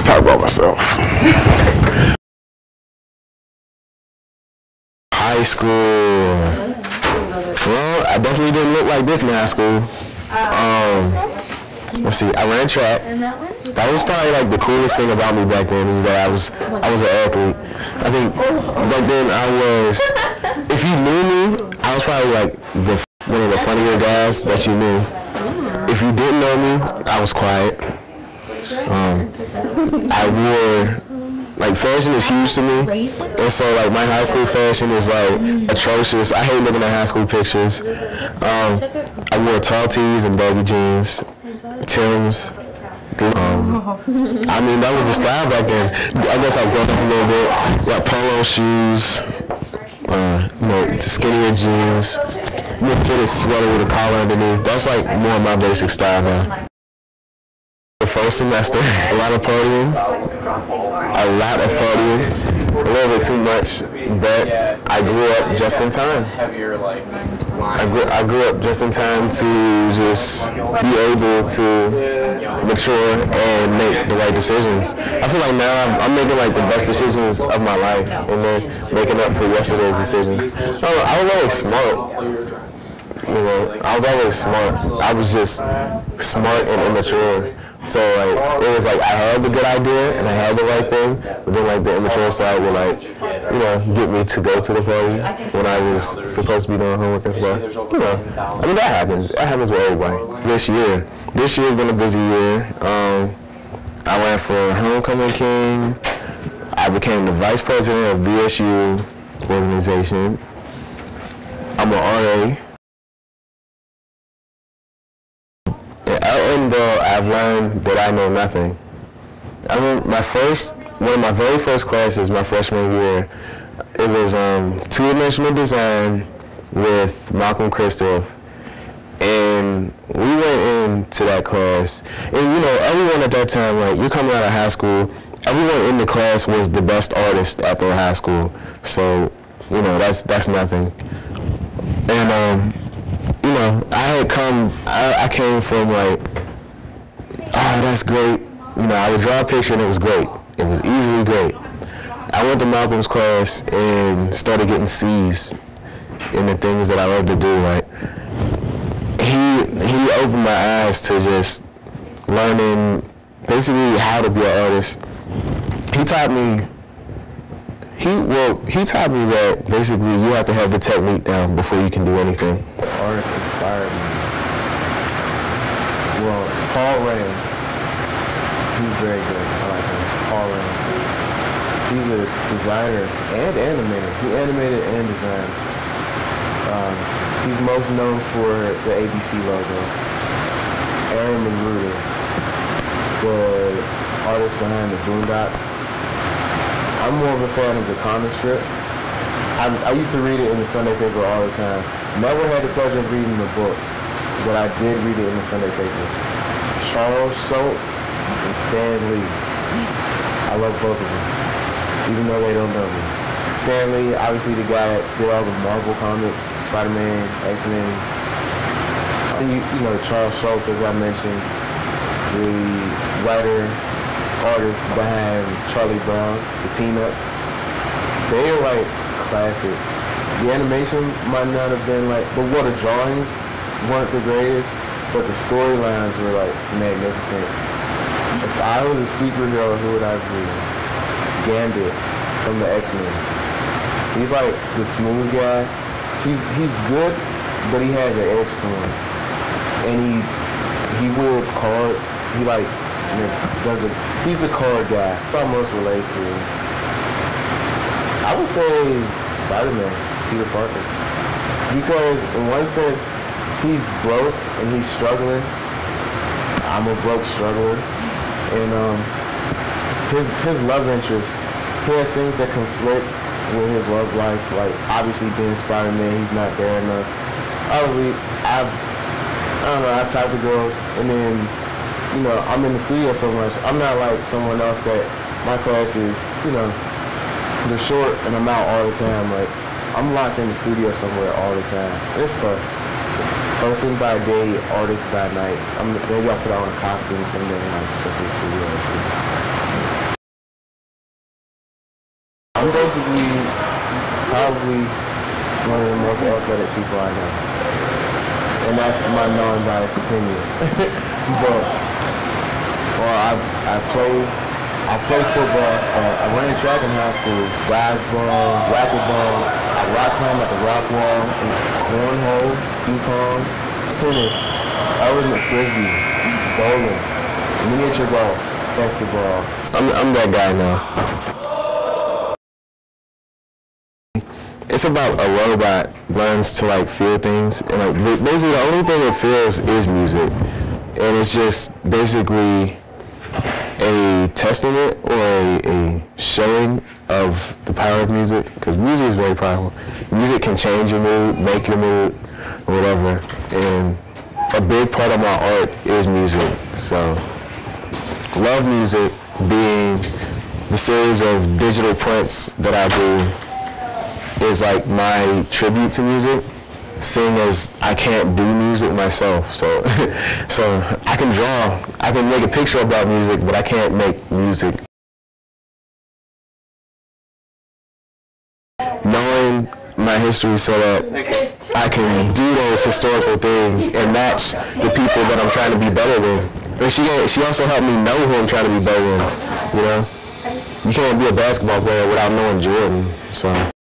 Let's talk about myself. High school. Well, I definitely didn't look like this in high school. Let's see, I ran track. That was probably like the coolest thing about me back then, was that I was an athlete. I think back then if you knew me, I was probably like one of the funnier guys that you knew. If you didn't know me, I was quiet. I wore, like, fashion is huge to me, and so like my high school fashion is like atrocious. I hate looking at high school pictures. I wore tall tees and baggy jeans, Timbs. I mean, that was the style back then. I guess I've grown up a little bit. Got polo shoes, skinnier jeans, more fitted sweater with a collar underneath. That's like more of my basic style now. The first semester, a lot of partying, a little bit too much, but I grew up just in time. I grew up just in time to just be able to mature and make the right decisions. I feel like now I'm making like the best decisions of my life, and then making up for yesterday's decision. I was always smart. I was always smart. I was just smart and immature. So like it was like I had the good idea and I had the right thing, but then like the immature side would like, get me to go to the party when I was supposed to be doing homework and stuff. I mean that happens. That happens with everybody. This year's been a busy year. I ran for Homecoming King. I became the vice president of BSU organization. I'm an RA. I've learned that I know nothing. I mean, one of my very first classes, my freshman year, it was two-dimensional design with Malcolm Christoph, and we went into that class, and everyone at that time, like you're coming out of high school, everyone in the class was the best artist at their high school, so that's nothing. And I came from like, oh, that's great. I would draw a picture and it was great. It was easily great. I went to Malcolm's class and started getting C's in the things that I love to do, right? He opened my eyes to just learning basically how to be an artist. He taught me that basically you have to have the technique down before you can do anything. Artists inspired me. Well, Paul Ray, he's very good. I like him. Paul Ray. He's a designer and animator. He animated and designed. He's most known for the ABC logo. Aaron Magruder, the artist behind the Boondocks. I'm more of a fan of the comic strip. I used to read it in the Sunday paper all the time. Never had the pleasure of reading the books, but I did read it in the Sunday paper. Charles Schultz and Stan Lee. I love both of them, even though they don't know me. Stan Lee, obviously the guy that did all the Marvel comics, Spider-Man, X-Men. And Charles Schultz, as I mentioned, the writer, artist behind Charlie Brown, the Peanuts. They are like classic. The animation might not have been like, the drawings weren't the greatest, but the storylines were like magnificent. If I was a superhero, who would I be? Gambit from the X-Men. He's like the smooth guy. He's good, but he has an edge to him. And he wields cards. He like he's the card guy. I most relate to him. I would say Spider-Man, Peter Parker. Because in one sense, he's broke and he's struggling. I'm a broke struggler. And his love interest, he has things that conflict with his love life. Like obviously being Spider-Man, he's not there enough. Obviously, I don't know, I talk to girls and then I'm in the studio so much. I'm not like someone else that my class is, they're short and I'm out all the time. Like, I'm locked in the studio somewhere all the time. It's tough. Person by day, artist by night. Maybe I'll put on a costume someday and like go to the studio too. I'm basically probably one of the most athletic people I know. And that's my non-biased opinion. But, well, I played football. I ran track in high school, basketball, racquetball. I rock climbed at the rock wall, cornhole, ping-pong, tennis, ultimate frisbee, bowling, miniature golf, basketball. I'm that guy now. It's about a robot learns to like feel things, and like basically the only thing it feels is music, and it's just basically a testament or a showing of the power of music, because music is very powerful. Music can change your mood, make your mood, or whatever, and a big part of my art is music. So, love music, being the series of digital prints that I do is like my tribute to music, seeing as I can't do music myself. So I can draw, I can make a picture about music, but I can't make music. Knowing my history so that I can do those historical things and match the people that I'm trying to be better than. And she also helped me know who I'm trying to be better than, you know? You can't be a basketball player without knowing Jordan, so.